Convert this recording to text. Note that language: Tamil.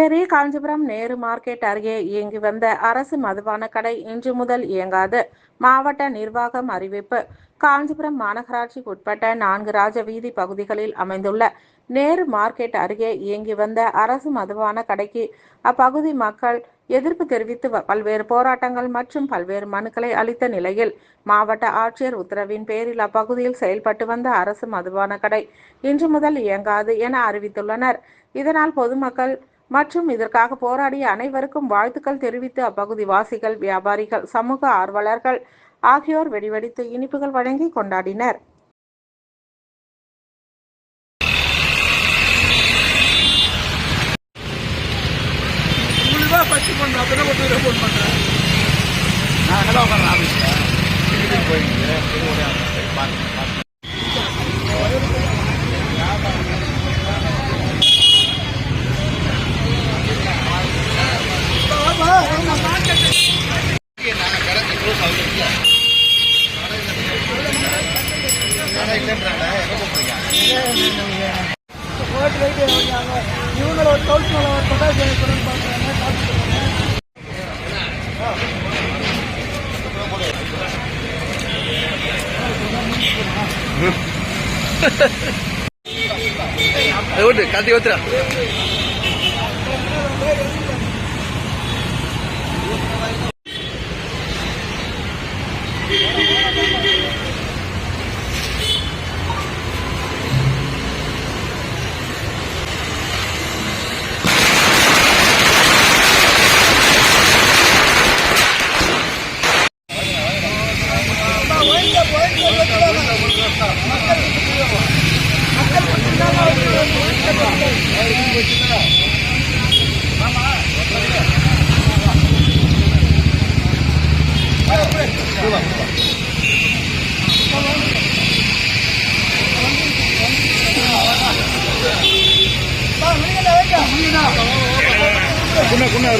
பெரிய காஞ்சிபுரம் நேரு மார்க்கெட் அருகே இயங்கி வந்த அரசு மதுபான கடை இன்று முதல் இயங்காது. மாவட்ட நிர்வாகம் அறிவிப்பு. காஞ்சிபுரம் மாநகராட்சிக்கு உட்பட்ட 4 ராஜவீதி பகுதிகளில் அமைந்துள்ள நேரு மார்க்கெட் அருகே இயங்கி வந்த அரசு மதுபான கடைக்கு அப்பகுதி மக்கள் எதிர்ப்பு தெரிவித்து பல்வேறு போராட்டங்கள் மற்றும் பல்வேறு மனுக்களை அளித்த நிலையில் மாவட்ட ஆட்சியர் உத்தரவின் பேரில் அப்பகுதியில் செயல்பட்டு வந்த அரசு மதுபான கடை இன்று முதல் இயங்காது என அறிவித்துள்ளனர். இதனால் பொதுமக்கள் மற்றும் இதற்காக போராடிய அனைவருக்கும் வாழ்த்துக்கள் தெரிவித்து அப்பகுதி வாசிகள், வியாபாரிகள், சமூக ஆர்வலர்கள் ஆகியோர் வெடிவெடித்து இனிப்புகள் வழங்கி கொண்டாடினர். கார்த்திக் ஓத்துறா குண்ணா